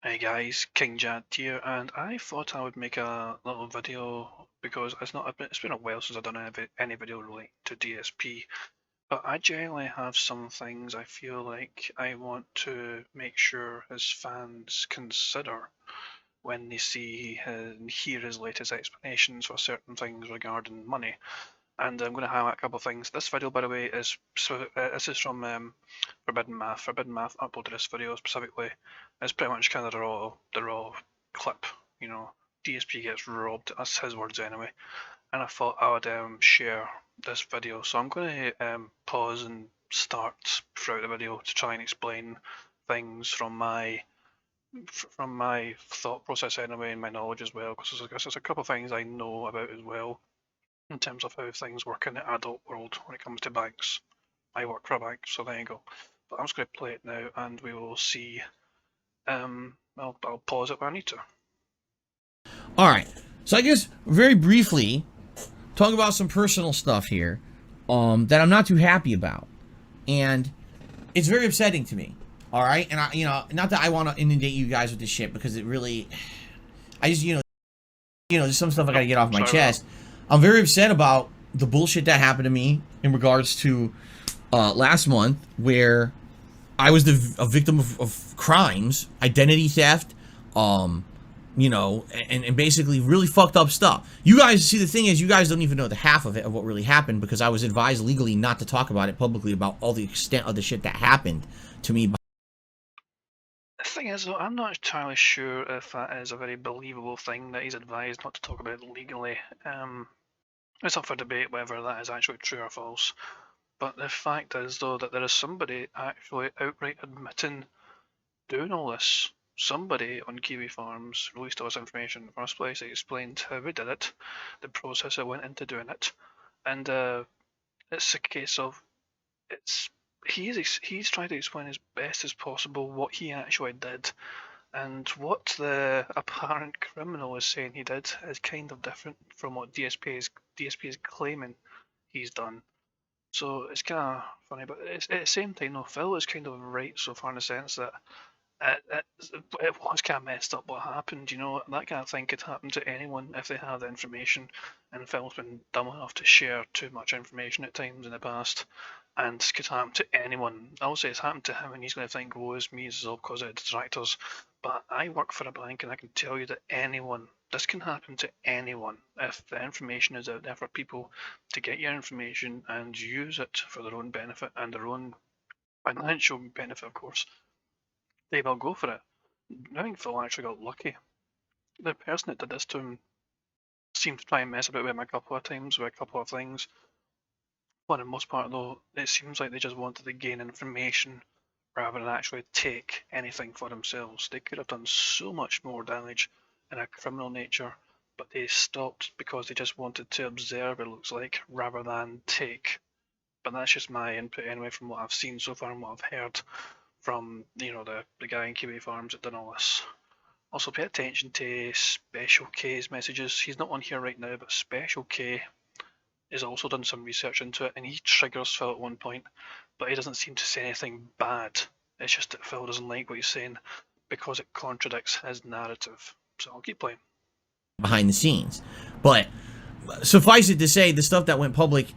Hey guys, King Jad here, and I thought I would make a little video because it's been a while since I've done any video relating to DSP, but I generally have some things I feel like I want to make sure his fans consider when they see and hear his latest explanations for certain things regarding money. And I'm going to highlight a couple of things. This video, by the way, this is from Forbidden Math. Forbidden Math uploaded this video specifically. It's pretty much kind of the raw clip. You know, DSP gets robbed. That's his words anyway. And I thought I would share this video. So I'm going to pause and start throughout the video to try and explain things from my thought process anyway and my knowledge as well, because there's a couple of things I know about as well in terms of how things work in the adult world when it comes to banks. I work for a bank, so there you go. But I'm just going to play it now, and we will see. I'll pause it when I need to. All right. So I guess very briefly, talk about some personal stuff here that I'm not too happy about, and it's very upsetting to me. All right, and not that I want to inundate you guys with this shit because it really, I just there's some stuff I got to get off my chest. I'm very upset about the bullshit that happened to me in regards to last month, where I was a victim of crimes, identity theft, and basically really fucked up stuff. You guys, see, the thing is, you guys don't even know the half of it, of what really happened, because I was advised legally not to talk about it publicly, about all the extent of the shit that happened to me. The thing is, though, I'm not entirely sure if that is a very believable thing that he's advised not to talk about legally. It's up for debate whether that is actually true or false. But the fact is, though, that there is somebody actually outright admitting doing all this. Somebody on Kiwi Farms released all this information in the first place. They explained how we did it, the process that went into doing it, and it's a case of he's trying to explain as best as possible what he actually did, and what the apparent criminal is saying he did is kind of different from what DSP is claiming he's done. So it's kind of funny, but it's, at the same time, though, Phil is kind of right so far in the sense that it was kind of messed up what happened. That kind of thing could happen to anyone if they have the information. And Phil's been dumb enough to share too much information at times in the past, and this could happen to anyone. I'll say it's happened to him, and he's going to think, "Oh, it's me. This is all because of detractors." But I work for a bank, and I can tell you that this can happen to anyone if the information is out there for people to get your information and use it for their own benefit and their own financial benefit, of course. They will go for it. I think Phil actually got lucky. The person that did this to him seemed to try and mess about with him a couple of times with a couple of things. For the most part, though, it seems like they just wanted to gain information rather than actually take anything for themselves. They could have done so much more damage in a criminal nature, but they stopped because they just wanted to observe, it looks like, rather than take. But that's just my input anyway, from what I've seen so far and what I've heard from the guy in Kiwi Farms that done all this. Also, pay attention to Special K's messages. He's not on here right now, but Special K has also done some research into it, and he triggers Phil at one point, but he doesn't seem to say anything bad. It's just that Phil doesn't like what he's saying because it contradicts his narrative. So I'll keep playing. Behind the scenes, but suffice it to say, the stuff that went public,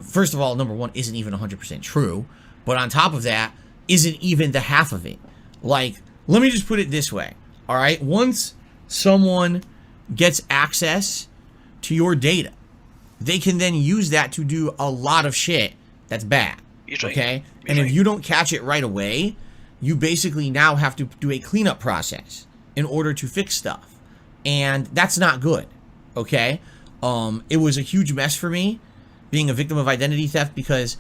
first of all, number one, isn't even 100% true, but on top of that, isn't even the half of it. Like, let me just put it this way. All right, once someone gets access to your data, they can then use that to do a lot of shit that's bad. Okay? And if you don't catch it right away, you basically now have to do a cleanup process in order to fix stuff. And that's not good. Okay? It was a huge mess for me being a victim of identity theft, because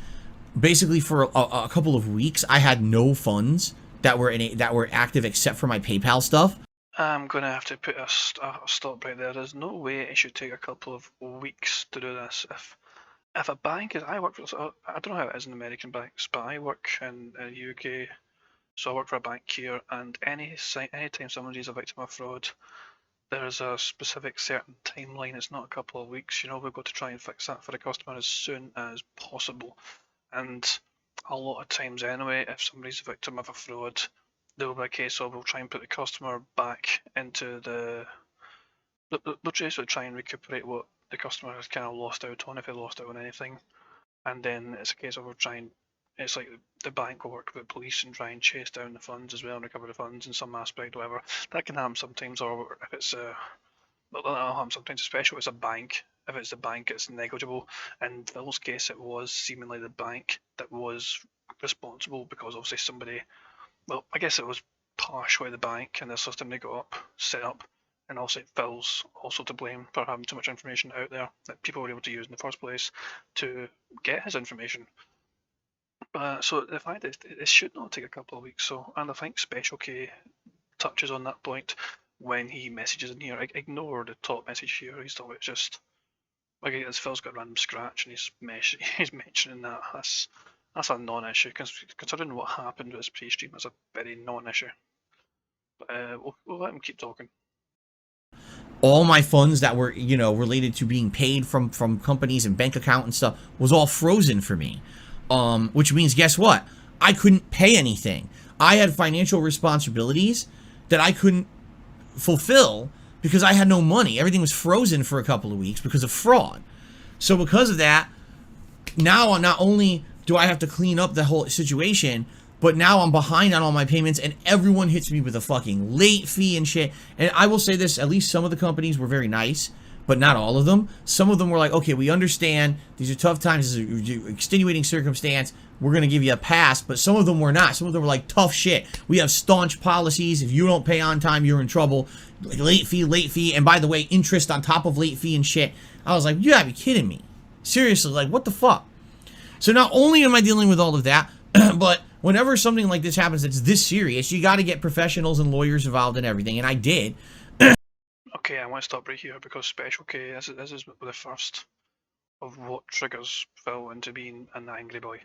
basically for a couple of weeks I had no funds that were active except for my PayPal stuff. I'm going to have to put a stop right there. There's no way it should take a couple of weeks to do this. If a bank is, I don't know how it is in American banks, but I work in the UK, so I work for a bank here, and anytime somebody's a victim of fraud, there's a specific certain timeline. It's not a couple of weeks. We've got to try and fix that for the customer as soon as possible. And a lot of times anyway, if somebody's a victim of a fraud, there will be a case of we'll try and put the customer back into they'll basically try and recuperate what the customer has kind of lost out on if they lost out on anything, and then it's a case of we'll try and it's like the bank will work with police and try and chase down the funds as well and recover the funds in some aspect, whatever. That can happen sometimes, or if it's that'll happen sometimes, especially if it's a bank. If it's a bank, it's negligible. In Phil's case, it was seemingly the bank that was responsible because obviously somebody, well, I guess it was partially the bank and the system they got set up, and also Phil's also to blame for having too much information out there that people were able to use in the first place to get his information. So the fact is, it should not take a couple of weeks. So, and I think Special K touches on that point when he messages in here. Ignore the top message here. He's talking about just like as Phil's got a random scratch and he's mentioning that. That's a non-issue considering what happened with his pre-stream. It's a very non-issue. But we'll let him keep talking. All my funds that were, related to being paid from companies and bank account and stuff was all frozen for me. Which means, guess what? I couldn't pay anything. I had financial responsibilities that I couldn't fulfill because I had no money. Everything was frozen for a couple of weeks because of fraud. So because of that, now not only do I have to clean up the whole situation, but now I'm behind on all my payments and everyone hits me with a fucking late fee and shit. And I will say this, at least some of the companies were very nice, but not all of them. Some of them were like, okay, we understand. These are tough times. This is an extenuating circumstance. We're going to give you a pass. But some of them were not. Some of them were like, tough shit. We have staunch policies. If you don't pay on time, you're in trouble. Like, late fee. And by the way, interest on top of late fee and shit. I was like, you gotta be kidding me. Seriously, like, what the fuck? So not only am I dealing with all of that, but whenever something like this happens that's this serious, you got to get professionals and lawyers involved in everything, and I did. Okay, I want to stop right here because Special K, this is the first of what triggers Phil into being an angry boy.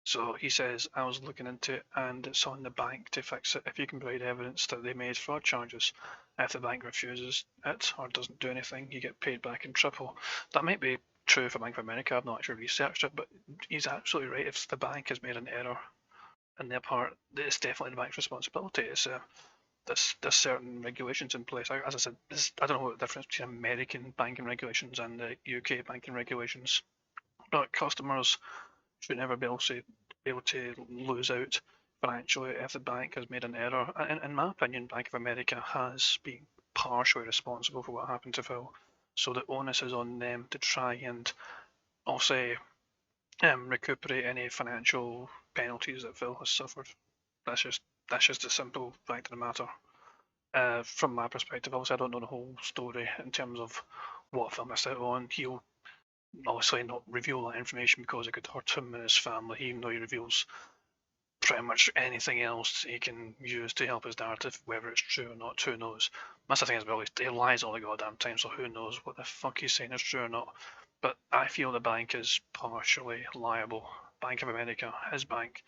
So he says, I was looking into it and it's on the bank to fix it if you can provide evidence that they made fraud charges. If the bank refuses it or doesn't do anything, you get paid back in triple. That might be true for Bank of America, I've not actually researched it, but he's absolutely right. If the bank has made an error in their part, it's definitely the bank's responsibility. There's certain regulations in place. As I said, I don't know what the difference between American banking regulations and the UK banking regulations, but customers should never be able to lose out financially if the bank has made an error. And in my opinion, Bank of America has been partially responsible for what happened to Phil. So the onus is on them to try and, I'll say, recuperate any financial penalties that Phil has suffered. That's just a simple fact of the matter. From my perspective, obviously I don't know the whole story in terms of what Phil missed out on. He'll obviously not reveal that information because it could hurt him and his family, even though he reveals pretty much anything else he can use to help his narrative, whether it's true or not, who knows. That's the thing as well, he lies all the goddamn time, so who knows what the fuck he's saying is true or not. But I feel the bank is partially liable. Bank of America, his bank,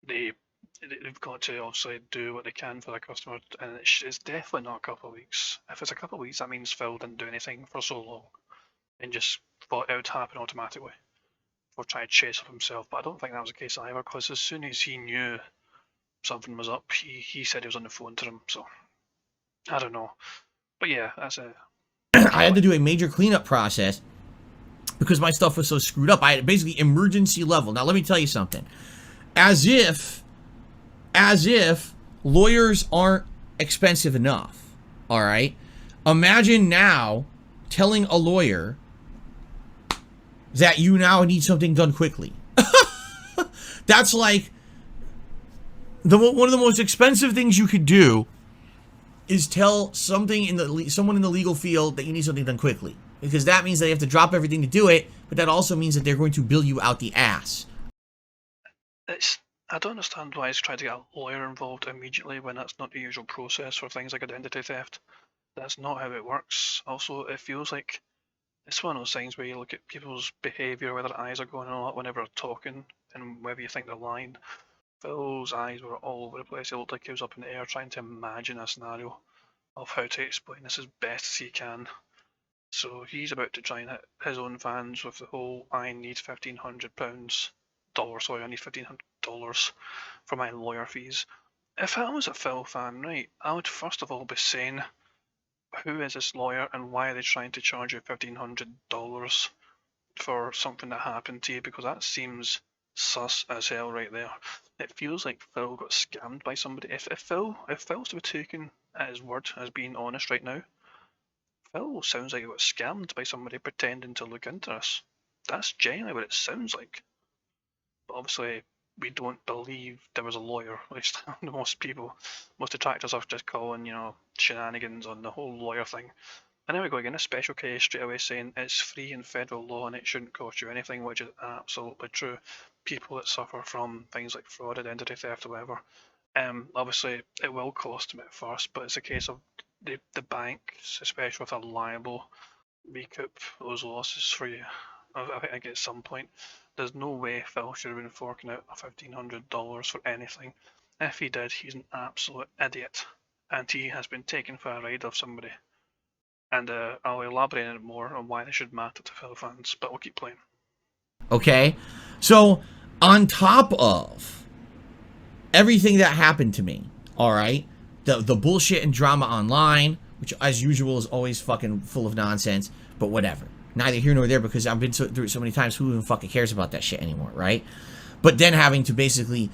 they've got to obviously do what they can for their customer, and it's definitely not a couple of weeks. If it's a couple of weeks, that means Phil didn't do anything for so long and just thought it would happen automatically or try to chase up himself. But I don't think that was the case either, because as soon as he knew something was up, he said he was on the phone to them. So I don't know. But yeah, that's a. I had to do a major cleanup process because my stuff was so screwed up. I had basically emergency level. Now let me tell you something. As if lawyers aren't expensive enough. All right. Imagine now telling a lawyer that you now need something done quickly. That's like one of the most expensive things you could do is tell someone in the legal field that you need something done quickly, because that means they have to drop everything to do it, but that also means that they're going to bill you out the ass. I don't understand why he's trying to get a lawyer involved immediately when that's not the usual process for things like identity theft. That's not how it works. Also, it feels like it's one of those things where you look at people's behaviour, whether their eyes are going on a lot whenever they're talking, and whether you think they're lying. Phil's eyes were all over the place. It looked like he was up in the air trying to imagine a scenario of how to explain this as best as he can. So he's about to try and hit his own fans with the whole I need £1,500 I need $1,500 for my lawyer fees. if I was a Phil fan, right, I would first of all be saying, who is this lawyer and why are they trying to charge you $1,500 for something that happened to you? Because that seems sus as hell right there. It feels like Phil got scammed by somebody. If Phil's to be taken at his word as being honest right now, Phil sounds like he got scammed by somebody pretending to look into this. That's genuinely what it sounds like. But obviously, we don't believe there was a lawyer. At least most people, most detractors are just calling, shenanigans on the whole lawyer thing. And there we go again, a special case straight away saying it's free in federal law and it shouldn't cost you anything, which is absolutely true. People that suffer from things like fraud, identity theft, or whatever, obviously it will cost them at first, but it's a case of the banks, especially if they're liable, recoup those losses for you. I think at some point, there's no way Phil should have been forking out $1,500 for anything. If he did, he's an absolute idiot, and he has been taken for a ride of somebody. And I'll elaborate on it more on why they should matter to Phil fans, but we'll keep playing. Okay? So, on top of everything that happened to me, all right? The bullshit and drama online, which as usual is always fucking full of nonsense, but whatever. Neither here nor there because I've been through it so many times, who even fucking cares about that shit anymore, right? But then having to basically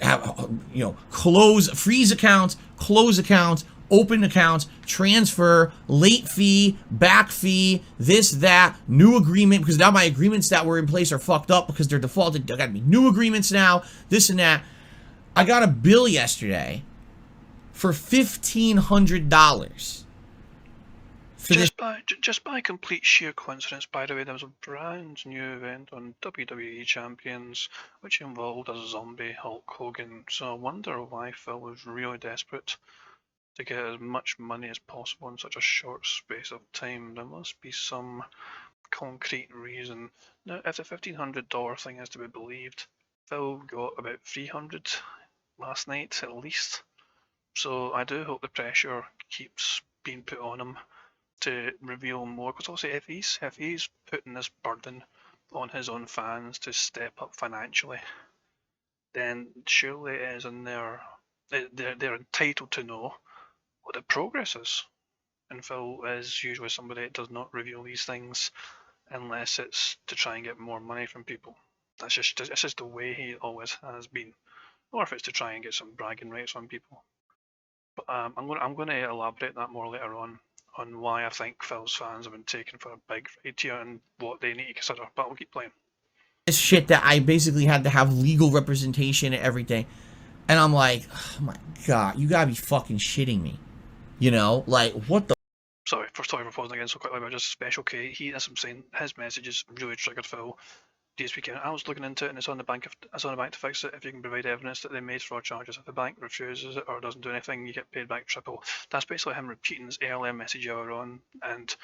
have, freeze accounts, close accounts, open accounts, transfer, late fee, back fee, this, that, new agreement, because now my agreements that were in place are fucked up because they're defaulted. There gotta be new agreements now, this and that. I got a bill yesterday for $1,500 for this. Just by complete sheer coincidence, by the way, there was a brand new event on WWE Champions which involved a zombie Hulk Hogan. So I wonder why Phil was really desperate to get as much money as possible in such a short space of time. There must be some concrete reason. Now, if the $1,500 thing is to be believed, Phil got about 300 last night at least. So I do hope the pressure keeps being put on him to reveal more. Because obviously, if he's putting this burden on his own fans to step up financially, then surely it is in they're entitled to know what the progress is. And Phil is usually somebody that does not reveal these things unless it's to try and get more money from people. That's just the way he always has been, or if it's to try and get some bragging rights on people. But I'm going to elaborate that more later on why I think Phil's fans have been taken for a big ride here and what they need to consider. But we'll keep playing. This shit that I basically had to have legal representation and everything. And I'm like, oh my god, you gotta be fucking shitting me. You know, like, what the. Sorry for pausing again so quickly, but just Special K. As I'm saying, his messages really triggered Phil. DSP I was looking into it and it's on the bank to fix it. If you can provide evidence that they made fraud charges, if the bank refuses it or doesn't do anything, you get paid back triple. That's basically him repeating his earlier message earlier on, and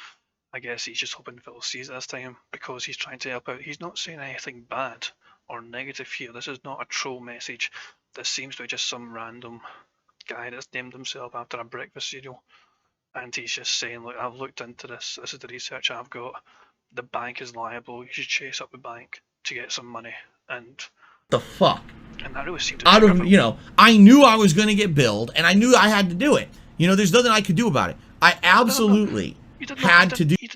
I guess he's just hoping Phil sees it this time because he's trying to help out. He's not saying anything bad or negative here. This is not a troll message. This seems to be just some random guy that's named himself after a breakfast cereal, and he's just saying, look, I've looked into this. This is the research I've got. The bank is liable. You should chase up the bank to get some money. And the fuck? And that really seemed to out of, I knew I was going to get billed, and I knew I had to do it. There's nothing I could do about it. I absolutely had to do. You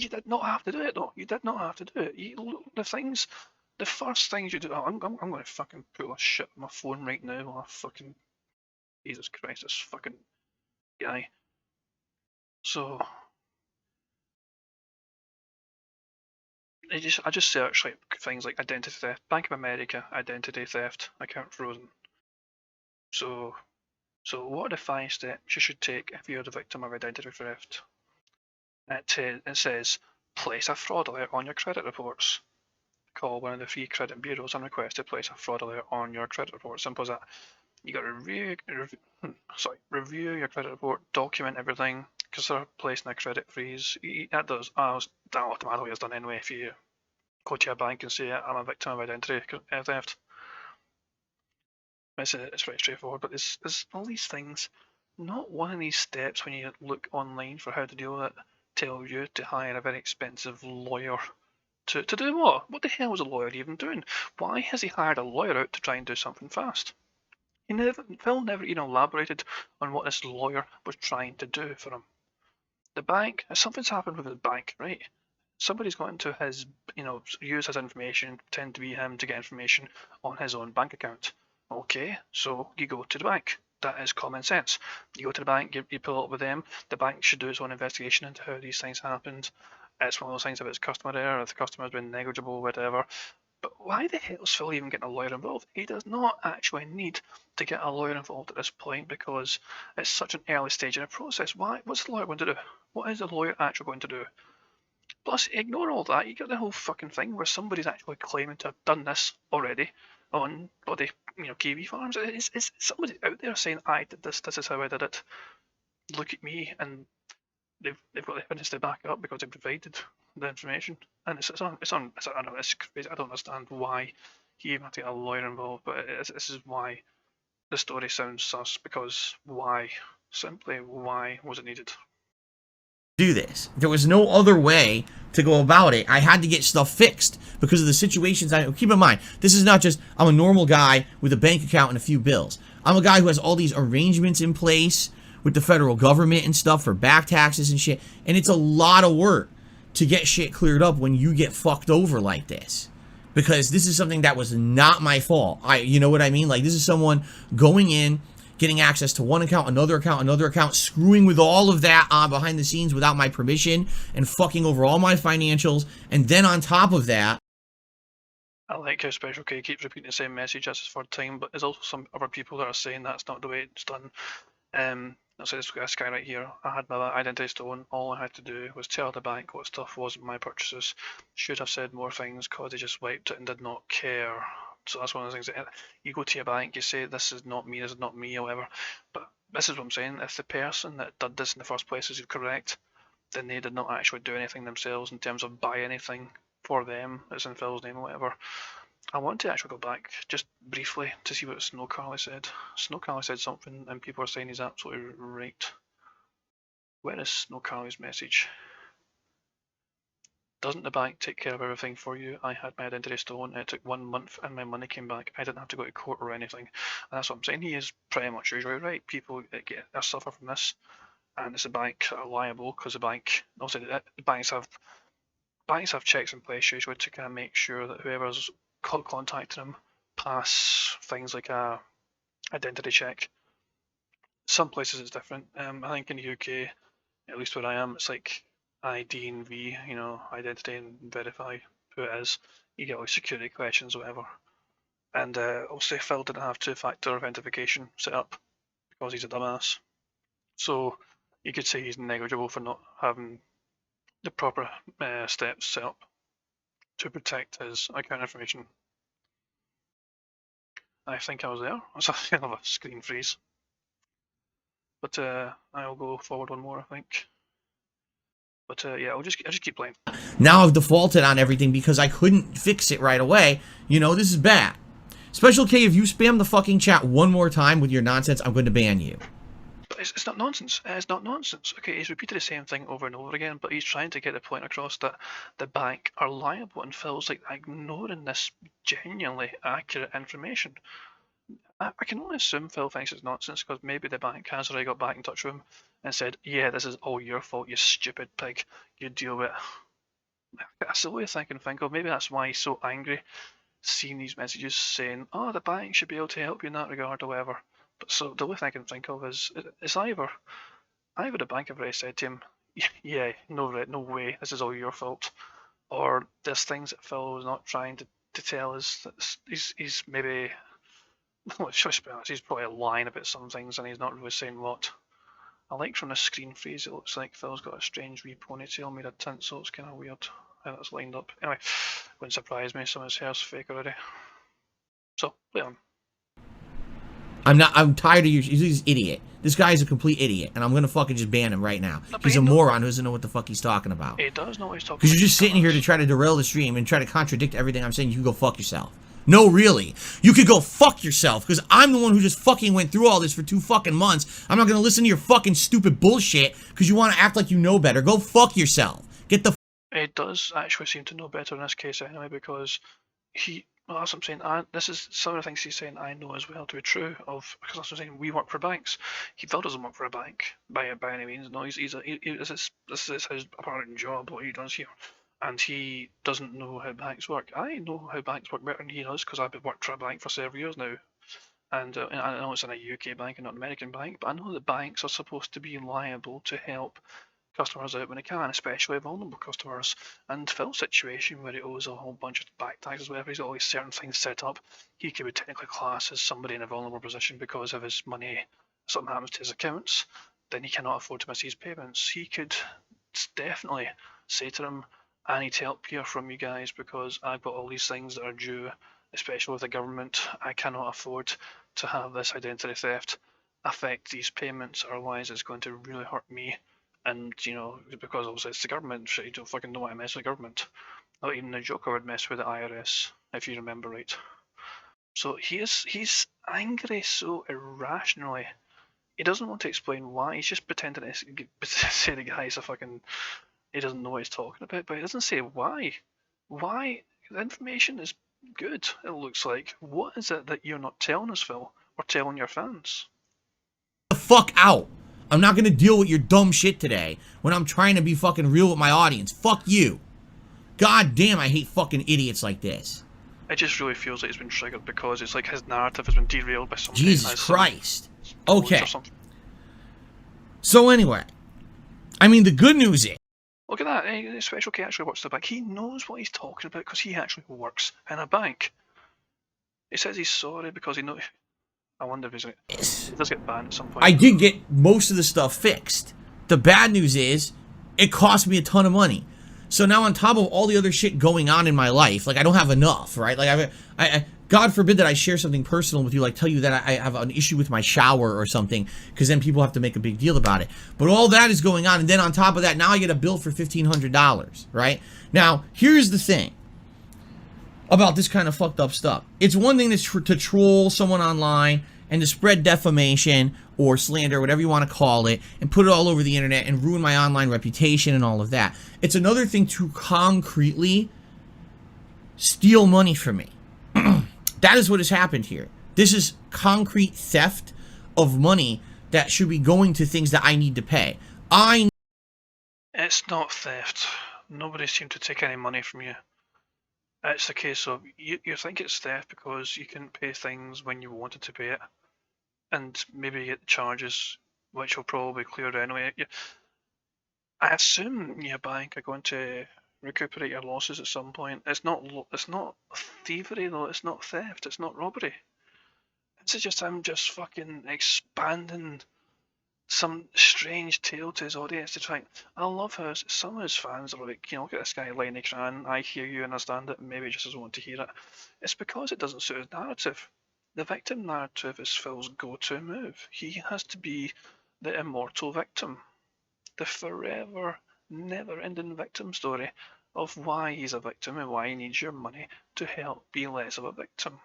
did not have to do it, though. You did not have to do it. The first things you do. Oh, I'm going to fucking pull this shit on my phone right now. Oh, fucking Jesus Christ, this fucking guy. So I just searched like things like identity theft, Bank of America, identity theft, account frozen. So what are the 5 steps you should take if you're the victim of identity theft? It says place a fraud alert on your credit reports. Call one of the free credit bureaus and request to place a fraud alert on your credit report. Simple as that. You got to review your credit report, document everything, consider placing a credit freeze. That automatically is done anyway if you go to a bank and say I'm a victim of identity theft. It's very straightforward, but there's all these things. Not one of these steps when you look online for how to deal with it tell you to hire a very expensive lawyer to do what? What the hell is a lawyer even doing? Why has he hired a lawyer out to try and do something fast? Phil never even elaborated on what this lawyer was trying to do for him. The bank, something's happened with the bank, right? Somebody's got into his, use his information, pretend to be him to get information on his own bank account. Okay, so you go to the bank. That is common sense. You go to the bank, you pull up with them. The bank should do its own investigation into how these things happened. It's one of those things if it's customer error, if the customer's been negligible, whatever. But why the hell is Phil even getting a lawyer involved? He does not actually need to get a lawyer involved at this point because it's such an early stage in the process. Why? What's the lawyer going to do? What is the lawyer actually going to do? Plus, ignore all that. You got the whole fucking thing where somebody's actually claiming to have done this already on bloody, kiwi farms. Is somebody out there saying, "I did this. This is how I did it. Look at me," and they've got the evidence to back it up because they provided the information. And it's on. I don't know. It's crazy. I don't understand why he even had to get a lawyer involved. But this is why the story sounds sus. Because why? Simply, why was it needed? Do this. There was no other way to go about it. I had to get stuff fixed because of the situations. Keep in mind, this is not just I'm a normal guy with a bank account and a few bills. I'm a guy who has all these arrangements in place with the federal government and stuff for back taxes and shit. And it's a lot of work to get shit cleared up when you get fucked over like this. Because this is something that was not my fault. You know what I mean? Like, this is someone going in, getting access to one account, another account, screwing with all of that behind the scenes without my permission and fucking over all my financials. And then on top of that, I like how Special K keeps repeating the same message as his third time, but there's also some other people that are saying that's not the way it's done. So this guy right here, I had my identity stolen. All I had to do was tell the bank what stuff wasn't my purchases. Should have said more things because they just wiped it and did not care. So that's one of the things that you go to your bank, you say this is not me, or whatever. But this is what I'm saying. If the person that did this in the first place is correct, then they did not actually do anything themselves in terms of buy anything for them. It's in Phil's name or whatever. I want to actually go back just briefly to see what Snow Carly said. Snow Carly said something and people are saying he's absolutely right. Where is Snow Carly's message? Doesn't the bank take care of everything for you? I had my identity stolen. It took 1 month and my money came back. I didn't have to go to court or anything. And that's what I'm saying. He is pretty much usually right. People that suffer from this, and it's the bank that are liable because the bank. Also, the banks have checks in place usually to kind of make sure that whoever's contacting them pass things like a identity check. Some places it's different. I think in the UK, at least where I am, it's like ID and V, identity and verify who it is. You get like security questions or whatever. And also Phil didn't have two-factor authentication set up because he's a dumbass. So you could say he's negligible for not having the proper steps set up to protect his account information. I think I was there. That's a kind of a screen freeze. But I'll go forward one more, I think. But yeah, I'll just keep playing. Now I've defaulted on everything because I couldn't fix it right away. This is bad. Special K, if you spam the fucking chat one more time with your nonsense, I'm going to ban you. But it's not nonsense. It's not nonsense. Okay, he's repeated the same thing over and over again, but he's trying to get the point across that the bank are liable, and Phil's like ignoring this genuinely accurate information. I can only assume Phil thinks it's nonsense because maybe the bank has already got back in touch with him and said, yeah, this is all your fault, you stupid pig. You deal with it. That's the only thing I can think of. Maybe that's why he's so angry seeing these messages saying, oh, the bank should be able to help you in that regard or whatever. But so the only thing I can think of is it's either the bank have already said to him, yeah, no way, this is all your fault. Or there's things that Phil was not trying to tell us that he's maybe... he's probably lying about some things and he's not really saying what. I like from the screen freeze, it looks like Phil's got a strange wee ponytail made of tint, so it's kind of weird how that's lined up. Anyway, wouldn't surprise me, some of his hair's fake already. So, play on. I'm tired of you. He's an idiot. This guy is a complete idiot, and I'm gonna fucking just ban him right now. He's a moron who doesn't know what the fuck he's talking about. He does know what he's talking about. Because you're just sitting here to try to derail the stream and try to contradict everything I'm saying. You can go fuck yourself. No, really. You could go fuck yourself, because I'm the one who just fucking went through all this for 2 fucking months. I'm not gonna listen to your fucking stupid bullshit, because you want to act like you know better. Go fuck yourself. Get the... It does actually seem to know better in this case anyway, because Well, that's what I'm saying. This is some of the things he's saying I know as well to be true of because that's what I'm saying. We work for banks. Phil doesn't work for a bank by any means. No, this is his apparent job what he does here, and he doesn't know how banks work. I know how banks work better than he does because I've worked for a bank for several years now, and I know it's in a UK bank and not an American bank, but I know that banks are supposed to be liable to help customers out when they can, especially vulnerable customers. And Phil's situation, where he owes a whole bunch of back taxes, whatever, he's got all these certain things set up, he could be technically classed as somebody in a vulnerable position because of his money. Something happens to his accounts, then he cannot afford to miss his payments. He could definitely say to them, I need help here from you guys because I've got all these things that are due, especially with the government. I cannot afford to have this identity theft affect these payments, otherwise it's going to really hurt me. And because obviously it's the government, so you don't fucking know why I mess with the government. Not even the Joker would mess with the IRS, if you remember right. So he's angry so irrationally. He doesn't want to explain why. He's just pretending to say the guy's a fucking. He doesn't know what he's talking about, but he doesn't say why. Why? The information is good. It looks like. What is it that you're not telling us, Phil, or telling your fans? The fuck out. I'm not gonna deal with your dumb shit today when I'm trying to be fucking real with my audience. Fuck you. God damn, I hate fucking idiots like this. It just really feels like he's been triggered because it's like his narrative has been derailed by somebody. Jesus Christ. Or Okay. something. So anyway, I mean, the good news is, Look at that. Special K actually works at a bank. He knows what he's talking about because he actually works in a bank. He says he's sorry because he knows. I wonder if he does get banned at some point. I did get most of the stuff fixed. The bad news is, it cost me a ton of money. So now on top of all the other shit going on in my life, like I don't have enough, right? Like I God forbid that I share something personal with you, like tell you that I have an issue with my shower or something, because then people have to make a big deal about it. But all that is going on, and then on top of that, now I get a bill for $1,500, right? Now, here's the thing about this kind of fucked up stuff. It's one thing to troll someone online and to spread defamation or slander, whatever you want to call it, and put it all over the internet and ruin my online reputation and all of that. It's another thing to concretely steal money from me. That is what has happened here. This is concrete theft of money that should be going to things that I need to pay. It's not theft. Nobody seemed to take any money from you. It's a case of you think it's theft because you couldn't pay things when you wanted to pay it, and maybe you get charges, which will probably clear anyway. I assume your bank are going to recuperate your losses at some point. It's not thievery though. It's not theft. It's not robbery. This is just him just fucking expanding some strange tale to his audience to try. I love how some of his fans are like, look at this guy laying the can. I hear you, understand it, and maybe just doesn't want to hear it. It's because it doesn't suit his narrative. The victim narrative is Phil's go-to move. He has to be the immortal victim, the forever, never-ending victim story of why he's a victim and why he needs your money to help be less of a victim.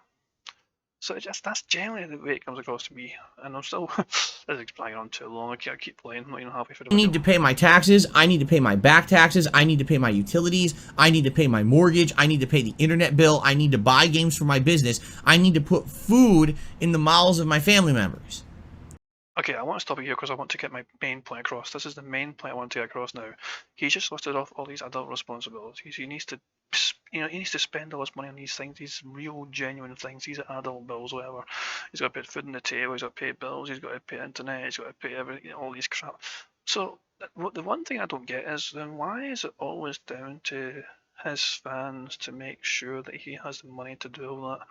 So that's generally the way it comes across to me, and I'm still this is dragging on too long. I can't keep playing. I'm not even happy for the I need to pay my taxes. I need to pay my back taxes. I need to pay my utilities. I need to pay my mortgage. I need to pay the internet bill. I need to buy games for my business. I need to put food in the mouths of my family members. Okay, I want to stop it here because I want to get my main point across. This is the main point I want to get across now. He's just listed off all these adult responsibilities. He needs to, he needs to spend all his money on these things, these real, genuine things. These are adult bills, whatever. He's got to put food on the table. He's got to pay bills. He's got to pay internet. He's got to pay everything. All these crap. So the one thing I don't get is then why is it always down to his fans to make sure that he has the money to do all that?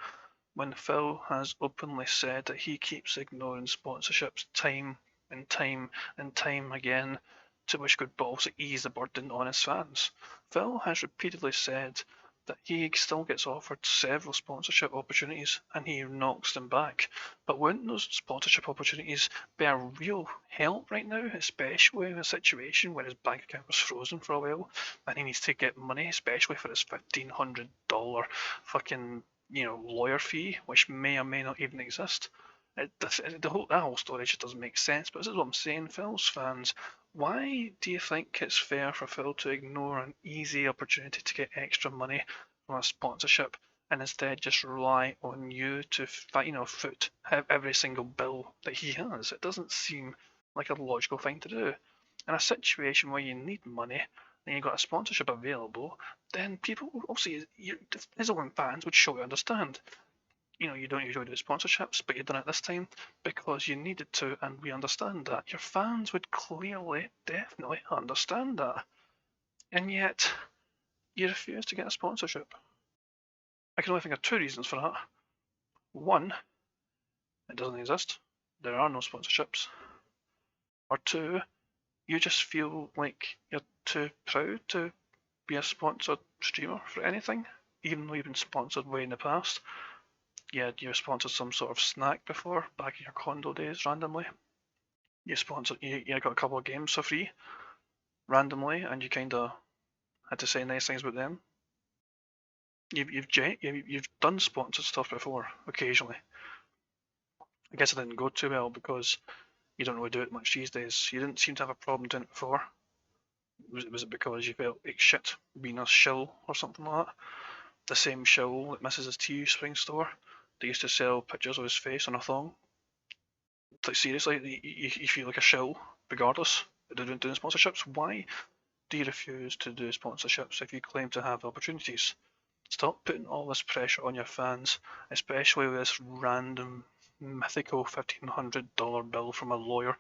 When Phil has openly said that he keeps ignoring sponsorships time and time and time again, to which could also ease the burden on his fans. Phil has repeatedly said that he still gets offered several sponsorship opportunities and he knocks them back. But wouldn't those sponsorship opportunities be a real help right now, especially in a situation where his bank account was frozen for a while and he needs to get money, especially for his $1,500 fucking lawyer fee, which may or may not even exist. That whole story just doesn't make sense. But this is what I'm saying, Phil's fans. Why do you think it's fair for Phil to ignore an easy opportunity to get extra money from a sponsorship and instead just rely on you to foot every single bill that he has. It doesn't seem like a logical thing to do. In a situation where you need money and you've got a sponsorship available, then people, obviously, his own fans would surely understand. You don't usually do sponsorships, but you've done it this time because you needed to, and we understand that. Your fans would clearly, definitely understand that. And yet, you refuse to get a sponsorship. I can only think of two reasons for that. One, it doesn't exist. There are no sponsorships. Or two, you just feel like you're too proud to be a sponsored streamer for anything, even though you've been sponsored way in the past. Yeah, you sponsored some sort of snack before, back in your condo days, randomly. You got a couple of games for free, randomly, and you kind of had to say nice things about them. You've done sponsored stuff before, occasionally. I guess it didn't go too well because you don't really do it much these days. You didn't seem to have a problem doing it before. Was it because you felt like shit being a shill or something like that? The same shill that misses his tea spring store. They used to sell pictures of his face on a thong. Like seriously, you feel like a shill regardless. They're doing sponsorships. Why do you refuse to do sponsorships if you claim to have opportunities? Stop putting all this pressure on your fans, especially with this random mythical $1,500 bill from a lawyer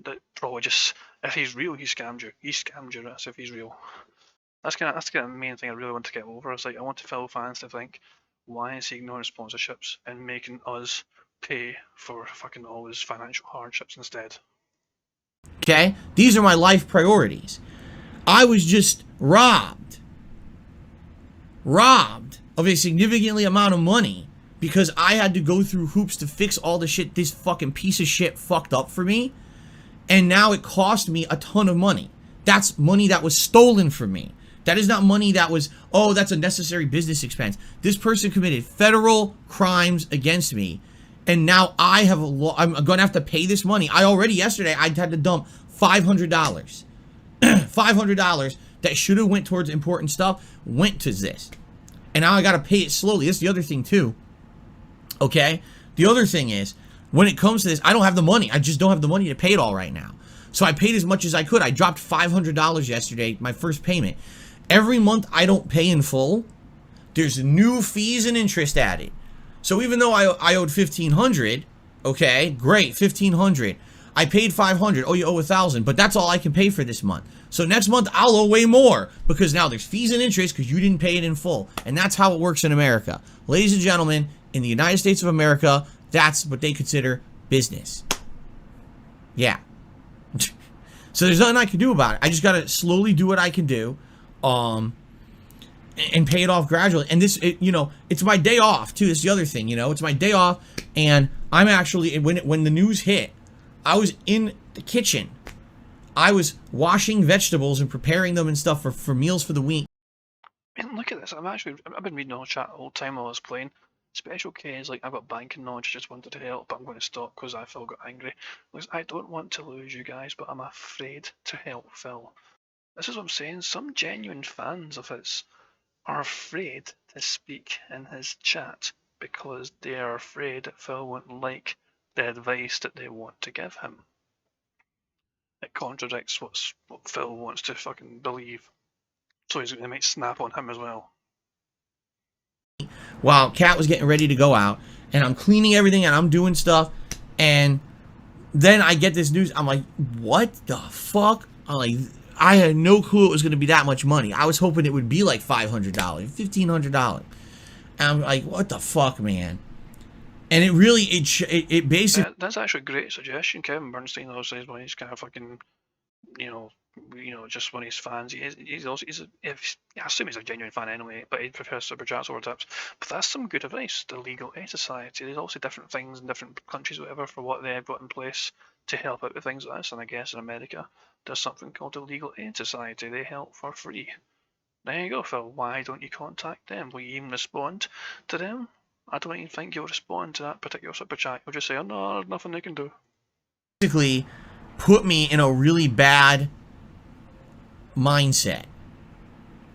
that probably just, if he's real, he scammed you. He scammed you, that's if he's real. That's kind of the main thing I really want to get over. Is like I want to fellow fans to think, why is he ignoring sponsorships and making us pay for fucking all his financial hardships instead? Okay? These are my life priorities. I was just robbed of a significantly amount of money because I had to go through hoops to fix all the shit this fucking piece of shit fucked up for me. And now it cost me a ton of money. That's money that was stolen from me. That is not money that was, oh, that's a necessary business expense. This person committed federal crimes against me. And now I'm going to have to pay this money. Yesterday, I had to dump $500. $500 that should have went towards important stuff went to this. And now I got to pay it slowly. That's the other thing too. Okay? The other thing is, when it comes to this, I don't have the money. I just don't have the money to pay it all right now. So I paid as much as I could. I dropped $500 yesterday, my first payment. Every month I don't pay in full, there's new fees and interest added. So even though I owed $1,500, okay, great, $1,500. I paid $500. Oh, you owe $1,000, but that's all I can pay for this month. So next month I'll owe way more because now there's fees and interest because you didn't pay it in full. And that's how it works in America. Ladies and gentlemen, in the United States of America, that's what they consider business. Yeah. So there's nothing I can do about it. I just got to slowly do what I can do. And pay it off gradually. And this, it's my day off too. This is the other thing, it's my day off, and I'm actually when the news hit, I was in the kitchen. I was washing vegetables and preparing them and stuff for meals for the week. And look at this. I've been reading all the chat the whole time while I was playing. Special K like, I've got banking knowledge, I just wanted to help, but I'm going to stop because I Phil got angry. Because I don't want to lose you guys, but I'm afraid to help Phil. This is what I'm saying. Some genuine fans of his are afraid to speak in his chat because they are afraid that Phil won't like the advice that they want to give him. It contradicts what Phil wants to fucking believe. So they might snap on him as well. While Kat was getting ready to go out, and I'm cleaning everything and I'm doing stuff, and then I get this news. I'm like, what the fuck? I'm like, I had no clue it was going to be that much money. I was hoping it would be like $500, $1,500. And I'm like, what the fuck, man? And it really, it basically... That's actually a great suggestion. Kevin Bernstein always says when he's kind of fucking, just when he's fans, I assume he's a genuine fan anyway, but he prefers super chats over tips. But that's some good advice. The Legal Aid Society. There's also different things in different countries, whatever, for what they've got in place to help out with things like this. And I guess in America, there's something called the Legal Aid Society. They help for free. There you go, Phil. Why don't you contact them? Will you even respond to them? I don't even think you'll respond to that particular super chat. You'll just say, oh no, there's nothing they can do. Basically put me in a really bad mindset.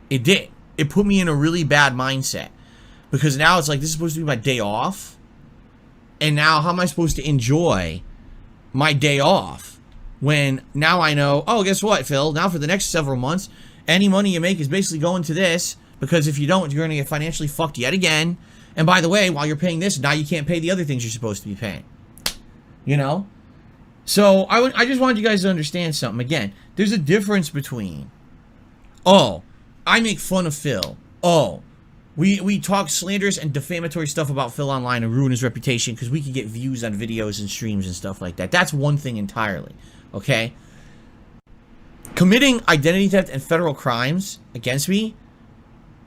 It did. It put me in a really bad mindset because now it's like, this is supposed to be my day off, and now how am I supposed to enjoy my day off when now I know, oh, guess what, Phil? Now for the next several months, any money you make is basically going to this, because if you don't, you're going to get financially fucked yet again. And by the way, while you're paying this, now you can't pay the other things you're supposed to be paying. You know? So I just wanted you guys to understand something. Again, there's a difference between, oh, I make fun of Phil. Oh, we talk slanderous and defamatory stuff about Phil online and ruin his reputation because we can get views on videos and streams and stuff like that. That's one thing entirely, okay? Committing identity theft and federal crimes against me,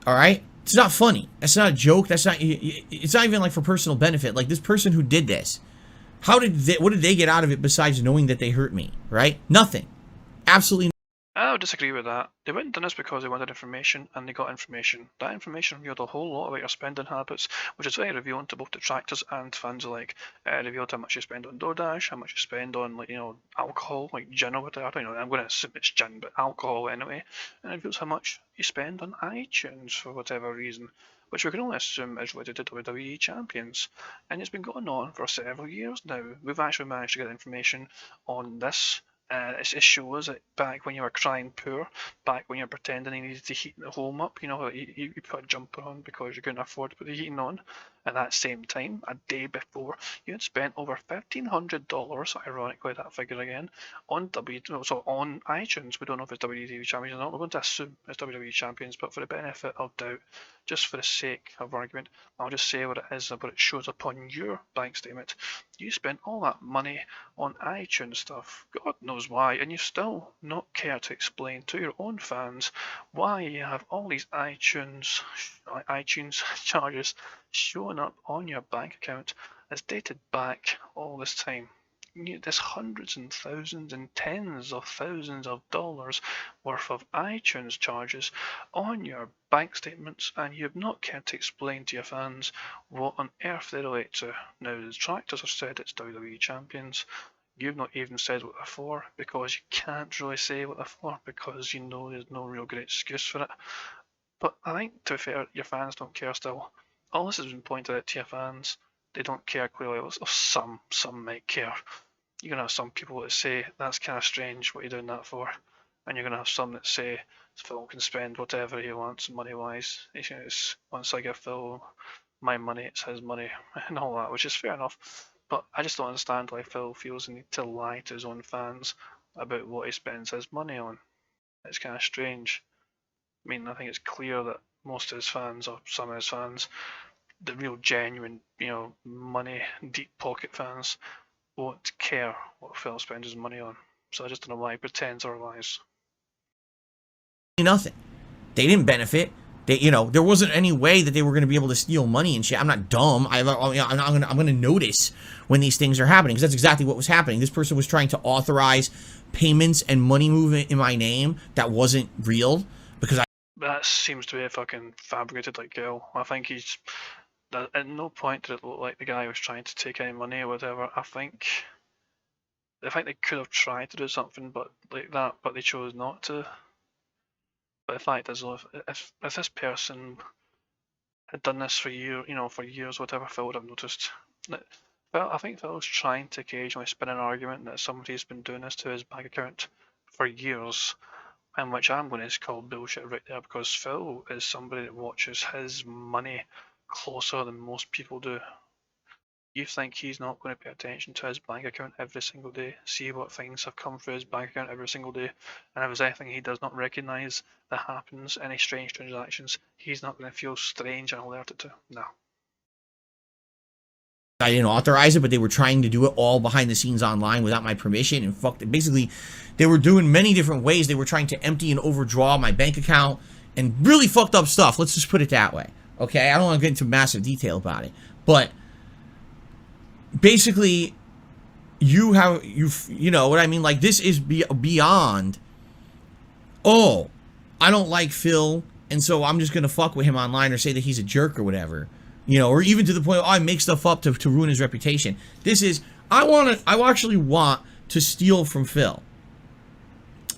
all right? It's not funny. That's not a joke. That's not. It's not even like for personal benefit. Like, this person who did this, what did they get out of it besides knowing that they hurt me, right? Nothing. Absolutely. I would disagree with that. They went and done this because they wanted information, and they got information. That information revealed a whole lot about your spending habits, which is very revealing to both detractors and fans alike. It revealed how much you spend on DoorDash, how much you spend on, like, alcohol, like gin or whatever. I don't know. I'm going to assume it's gin, but alcohol anyway. And it reveals how much you spend on iTunes for whatever reason, which we can only assume is related to WWE champions. And it's been going on for several years now. We've actually managed to get information on this. It shows that back when you were crying poor, back when you were pretending you needed to heat the home up, you put a jumper on because you couldn't afford to put the heating on. At that same time, a day before, you had spent over $1,500, ironically that figure again, on on iTunes. We don't know if it's WWE Champions or not. We're going to assume it's WWE Champions, but for the benefit of doubt, just for the sake of argument, I'll just say what it is, what it shows up on your bank statement. You spent all that money on iTunes stuff, God knows why, and you still not care to explain to your own fans why you have all these iTunes charges showing up on your bank account as dated back all this time. There's hundreds and thousands and tens of thousands of dollars worth of iTunes charges on your bank statements, and you have not cared to explain to your fans what on earth they relate to. Now, the detractors have said it's WWE Champions. You've not even said what they're for, because you can't really say what they're for, because you know there's no real great excuse for it. But I think, to be fair, your fans don't care still. All this has been pointed out to your fans. They don't care clearly. Or some might care. You're going to have some people that say, that's kind of strange, what are you doing that for? And you're going to have some that say, Phil can spend whatever he wants money-wise. Once I give Phil my money, it's his money, and all that, which is fair enough. But I just don't understand why Phil feels the need to lie to his own fans about what he spends his money on. It's kind of strange. I mean, I think it's clear that most of his fans, or some of his fans, the real genuine, money, deep pocket fans, won't care what Phil spends his money on. So I just don't know why he pretends otherwise. Nothing. They didn't benefit. There wasn't any way that they were going to be able to steal money and shit. I'm not dumb. I'm going to notice when these things are happening, because that's exactly what was happening. This person was trying to authorize payments and money movement in my name that wasn't real, because that seems to be a fucking fabricated like girl. I think at no point did it look like the guy was trying to take any money or whatever. I think they could have tried to do something like that, but they chose not to. But the fact is, if this person had done this for years, whatever, Phil would have noticed. I think Phil's trying to occasionally spin an argument that somebody's been doing this to his bank account for years, and which I'm going to call bullshit right there, because Phil is somebody that watches his money closer than most people do. You think he's not going to pay attention to his bank account every single day, see what things have come through his bank account every single day, and if there's anything he does not recognise that happens, any strange transactions, he's not going to feel strange and alerted to? No. I didn't authorize it, but they were trying to do it all behind the scenes online without my permission, and fucked it. Basically, they were doing many different ways. They were trying to empty and overdraw my bank account and really fucked up stuff. Let's just put it that way. Okay, I don't want to get into massive detail about it, but basically, you know what I mean? Like, this is beyond, oh, I don't like Phil, and so I'm just going to fuck with him online or say that he's a jerk or whatever. Or even to the point, I make stuff up to ruin his reputation. This is, I actually want to steal from Phil.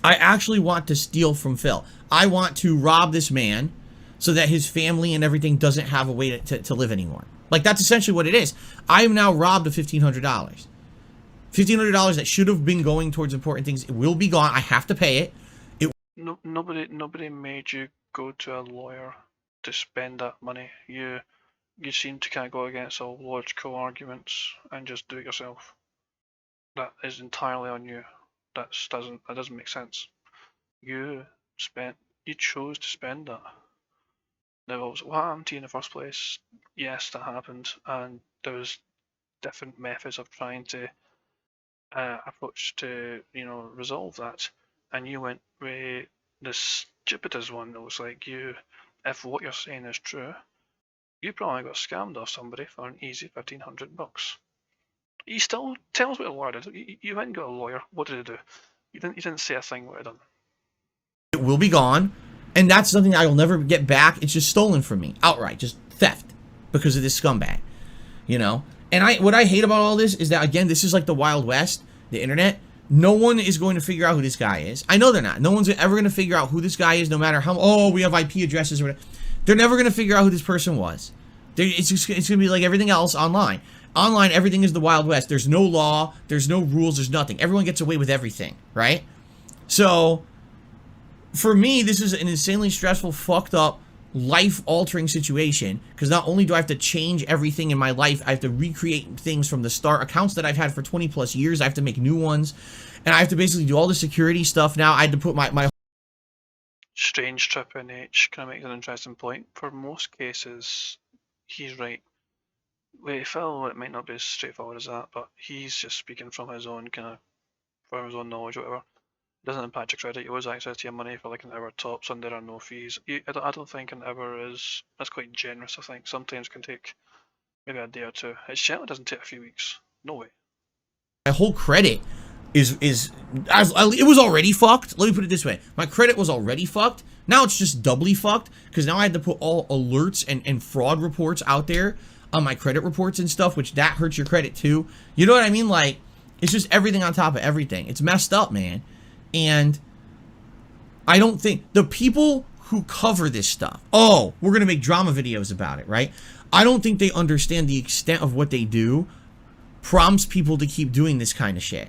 I actually want to steal from Phil. I want to rob this man so that his family and everything doesn't have a way to live anymore. Like, that's essentially what it is. I am now robbed of $1,500. $1,500 that should have been going towards important things. It will be gone. I have to pay it. No, nobody made you go to a lawyer to spend that money. You seem to kind of go against all logical arguments and just do it yourself. That is entirely on you. That doesn't make sense. You spent you chose to spend that. Now, what happened to you in the first place? Yes, that happened, and there was different methods of trying to approach to resolve that, and you went with the stupidest one. That was like, if what you're saying is true, you probably got scammed off somebody for an easy $1,500. You still tell us what a lawyer did. You went and got a lawyer. What did he do? You didn't say a thing what he done. It will be gone, and that's something I will never get back. It's just stolen from me outright, just theft because of this scumbag, you know. And what I hate about all this is that, again, this is like the Wild West, the internet. No one is going to figure out who this guy is. I know they're not. No one's ever going to figure out who this guy is, no matter how. Oh, we have IP addresses or whatever. They're never going to figure out who this person was. It's going to be like everything else online. Online, everything is the Wild West. There's no law. There's no rules. There's nothing. Everyone gets away with everything, right? So, for me, this is an insanely stressful, fucked up, life-altering situation, because not only do I have to change everything in my life, I have to recreate things from the start. Accounts that I've had for 20 plus years, I have to make new ones, and I have to basically do all the security stuff now. I had to put my Strange trip in H kind of makes an interesting point. For most cases, he's right. With Phil, it might not be as straightforward as that, but he's just speaking from his own from his own knowledge or whatever. It doesn't impact your credit. You lose access to your money for like an hour tops, and there are no fees. I don't think an hour that's quite generous. I think sometimes can take maybe a day or two. It certainly doesn't take a few weeks. No way. whole credit is it was already fucked. Let me put it this way: my credit was already fucked. Now it's just doubly fucked because now I had to put all alerts and fraud reports out there on my credit reports and stuff, which that hurts your credit too. You know what I mean? Like, it's just everything on top of everything. It's messed up, man. And I don't think the people who cover this stuff, oh, we're going to make drama videos about it, right? I don't think they understand the extent of what they do prompts people to keep doing this kind of shit.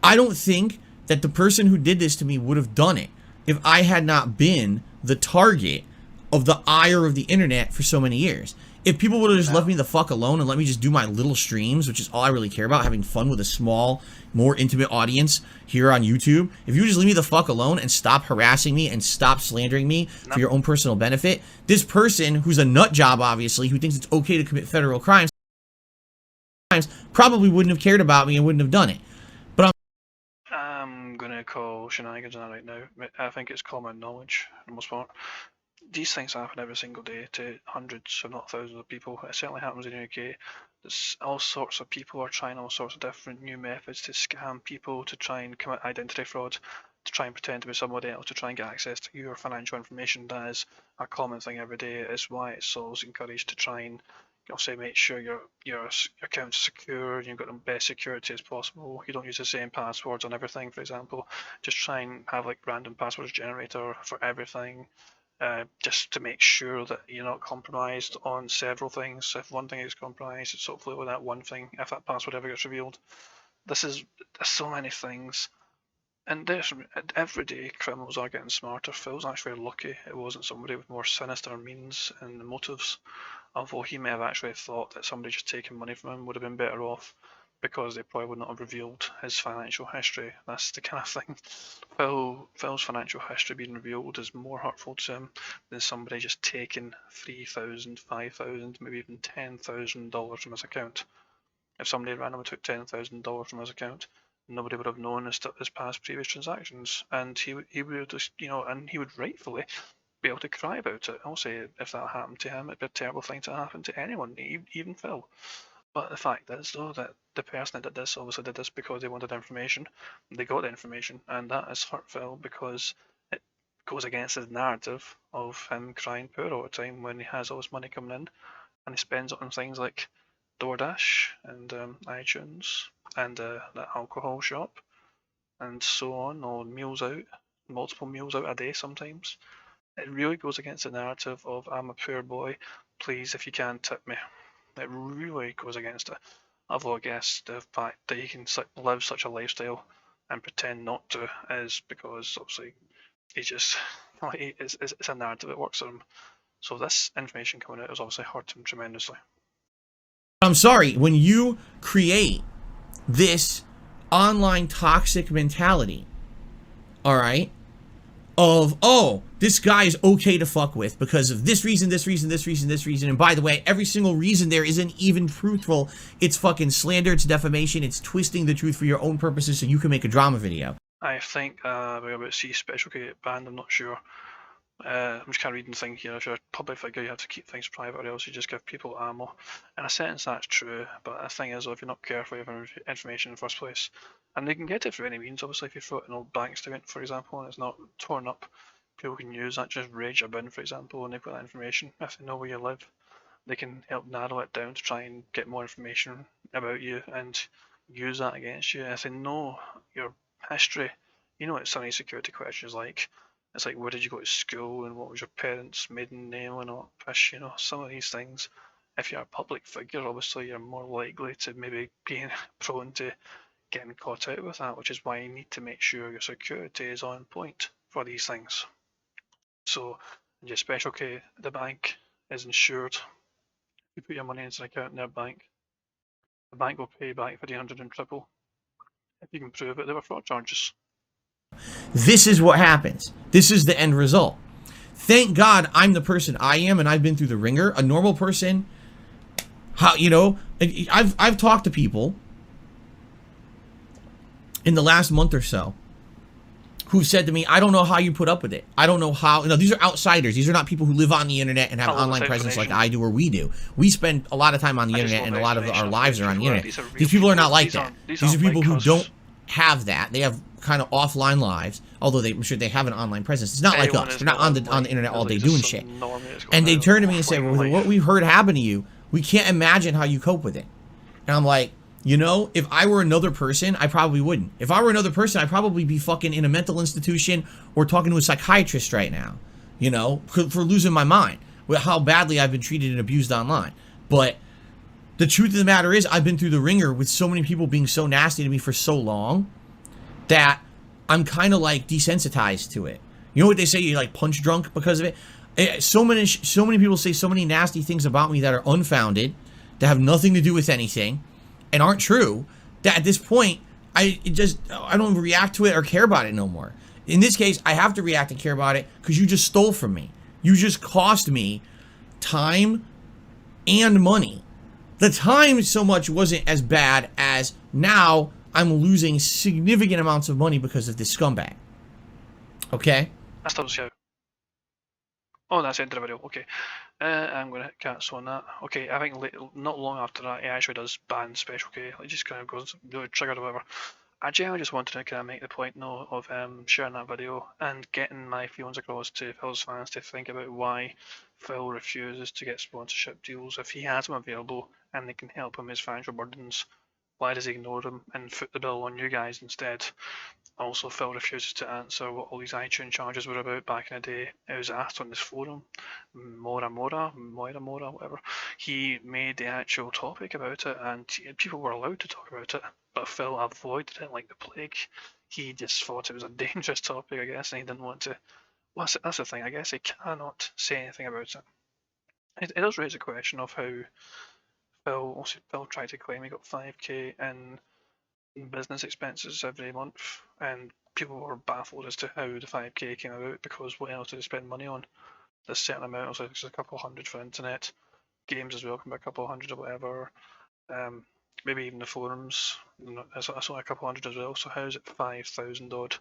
I don't think that the person who did this to me would have done it if I had not been the target of the ire of the internet for so many years. If people would have just left me the fuck alone and let me just do my little streams, which is all I really care about, having fun with a small, more intimate audience here on YouTube, if you would just leave me the fuck alone and stop harassing me and stop slandering me for your own personal benefit, this person, who's a nut job, obviously, who thinks it's okay to commit federal crimes, probably wouldn't have cared about me and wouldn't have done it. But I'm gonna call shenanigans on that right now. I think it's common knowledge for the most part. These things happen every single day to hundreds, if not thousands, of people. It certainly happens in the UK. There's all sorts of people are trying all sorts of different new methods to scam people, to try and commit identity fraud, to try and pretend to be somebody else, to try and get access to your financial information. That is a common thing every day. It's why it's always encouraged to try and also make sure your account's secure, you've got the best security as possible. You don't use the same passwords on everything, for example. Just try and have like random passwords generator for everything. Just to make sure that you're not compromised on several things. If one thing is compromised, it's hopefully with that one thing, if that password ever gets revealed. There's so many things. And every day criminals are getting smarter. Phil's actually lucky it wasn't somebody with more sinister means and motives, although he may have actually thought that somebody just taking money from him would have been better off, because they probably would not have revealed his financial history. That's the kind of thing. Phil's financial history being revealed is more hurtful to him than somebody just taking $3,000, $5,000, maybe even $10,000 from his account. If somebody randomly took $10,000 from his account, nobody would have known his past previous transactions, and he would just, and he would rightfully be able to cry about it. Also, if that happened to him, it'd be a terrible thing to happen to anyone, even Phil. But the fact is, though, that the person that did this obviously did this because they wanted information. They got the information, and that is hurtful because it goes against his narrative of him crying poor all the time when he has all this money coming in, and he spends it on things like DoorDash and iTunes and the alcohol shop and so on, or meals out, multiple meals out a day sometimes. It really goes against the narrative of I'm a poor boy, please if you can tip me. It really goes against it. Although I guess the fact that you can live such a lifestyle and pretend not to is because obviously he just it's a narrative that works on him. So this information coming out has obviously hurt him tremendously. I'm sorry, when you create this online toxic mentality, all right, of, oh, this guy is okay to fuck with because of this reason, this reason, this reason, this reason. And by the way, every single reason there isn't even truthful. It's fucking slander, it's defamation, it's twisting the truth for your own purposes so you can make a drama video. I think we're about to see Special K banned, I'm not sure. I'm just kind of reading the thing here. If you're a public figure, you have to keep things private, or else you just give people ammo. In a sense, that's true. But the thing is, if you're not careful, you have information in the first place, and they can get it through any means. Obviously, if you throw it in an old bank statement, for example, and it's not torn up, people can use that. Just raid your bin, for example, and they've got that information. If they know where you live, they can help narrow it down to try and get more information about you and use that against you. If they know your history, you know what some of these security questions like. It's like, where did you go to school and what was your parents' maiden name and all that pish, some of these things. If you're a public figure, obviously you're more likely to maybe be prone to getting caught out with that, which is why you need to make sure your security is on point for these things. So, your special K, the bank is insured. You put your money into an account in their bank, the bank will pay back 300 and triple if you can prove it there were fraud charges. This is what happens. This is the end result. Thank God I'm the person I am and I've been through the ringer. A normal person, I've talked to people in the last month or so who said to me, I don't know how you put up with it. I don't know how. These are outsiders. These are not people who live on the internet and have online presence like I do or we do. We spend a lot of time on the internet and a lot of our lives are on the internet. These people are not like that. These are people who don't have that. They have kind of offline lives, although I'm sure they have an online presence. It's not like us. They're not on the internet all day doing shit. And they turn to me and say, well, what we've heard happen to you, we can't imagine how you cope with it. And I'm like, if I were another person, I probably wouldn't. If I were another person, I'd probably be fucking in a mental institution or talking to a psychiatrist right now, for losing my mind with how badly I've been treated and abused online. But the truth of the matter is, I've been through the ringer with so many people being so nasty to me for so long that I'm kind of like desensitized to it. You know what they say? You're like punch drunk because of it. So many people say so many nasty things about me that are unfounded, that have nothing to do with anything, and aren't true, that at this point, I don't react to it or care about it no more. In this case, I have to react and care about it because you just stole from me. You just cost me time and money. The time so much wasn't as bad as now I'm losing significant amounts of money because of this scumbag. Okay? That's obviously out. Oh, that's the end of the video. Okay. I'm going to hit cancel on that. Okay, I think not long after that, he actually does ban Special K. It just kind of goes really triggered or whatever. I generally just wanted to kind of make the point, though, of sharing that video and getting my feelings across to Phil's fans to think about why Phil refuses to get sponsorship deals if he has them available and they can help him with his financial burdens. Why does he ignore them and foot the bill on you guys instead? Also, Phil refuses to answer what all these iTunes charges were about back in the day. It was asked on this forum, Moira, whatever. He made the actual topic about it, and people were allowed to talk about it, but Phil avoided it like the plague. He just thought it was a dangerous topic, I guess, and he didn't want to. Well, that's the thing, I guess he cannot say anything about it. It does raise a question of how Phil tried to claim he got 5k in business expenses every month, and people were baffled as to how the 5k came about because what else did they spend money on? There's a certain amount, so it's a couple hundred for internet, games as well can be a couple hundred or whatever. Maybe even the forums, that's only a couple hundred as well. So how's it 5,000 odd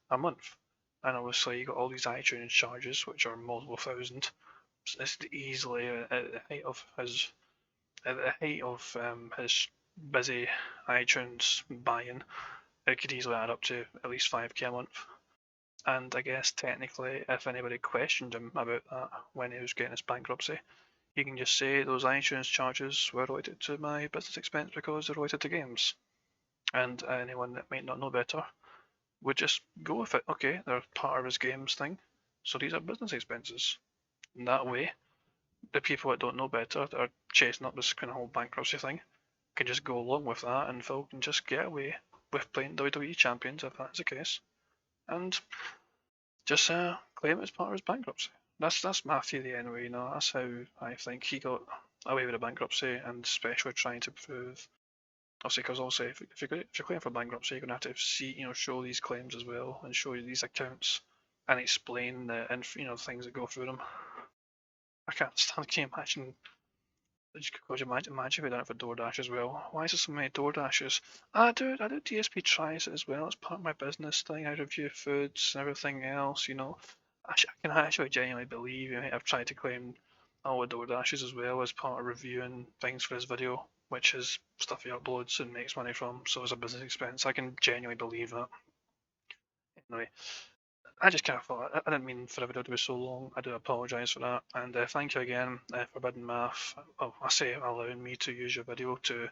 a month? And obviously you got all these iTunes charges, which are multiple thousand. It's easily at the height of his busy iTunes buying, it could easily add up to at least 5k a month. And I guess technically, if anybody questioned him about that when he was getting his bankruptcy, he can just say those iTunes charges were related to my business expense because they're related to games. And anyone that might not know better would just go with it. Okay, they're part of his games thing. So these are business expenses. In that way, the people that don't know better, that are chasing up this kind of whole bankruptcy thing, can just go along with that, and Phil can just get away with playing WWE champions if that's the case, and just claim it as part of his bankruptcy. That's my theory anyway. You know, that's how I think he got away with the bankruptcy, and especially trying to prove. Obviously, because also if you're claiming for bankruptcy, you're gonna have to show these claims as well, and show these accounts, and explain the and things that go through them. I can't stand. Can you imagine? Could you imagine if we done it for DoorDash as well? Why is there so many DoorDashes? I do DSP tries it as well. It's part of my business thing. I review foods and everything else. I can actually genuinely believe I've tried to claim all the DoorDashes as well as part of reviewing things for his video, which is stuff he uploads and makes money from. So as a business expense, I can genuinely believe that. Anyway, I just kind of thought I didn't mean for the video to be so long. I do apologise for that, and thank you again, Forbidden Math. Oh, I say allowing me to use your video to,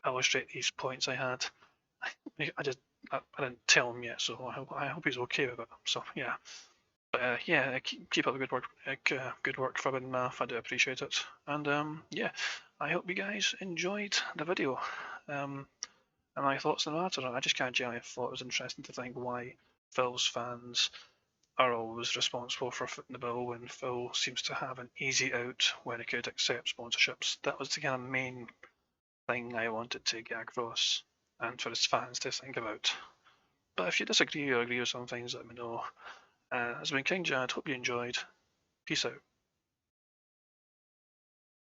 illustrate these points I had. I didn't tell him yet, so I hope he's okay with it. So yeah, but yeah, keep up the good work. Good work, Forbidden Math. I do appreciate it, and yeah, I hope you guys enjoyed the video. And my thoughts on the matter. I just kind of generally thought it was interesting to think why Phil's fans are always responsible for footing the bill when Phil seems to have an easy out when he could accept sponsorships. That was the kind of main thing I wanted to get across and for his fans to think about. But if you disagree or agree with some things, let me know. It's been King Jad. Hope you enjoyed. Peace out.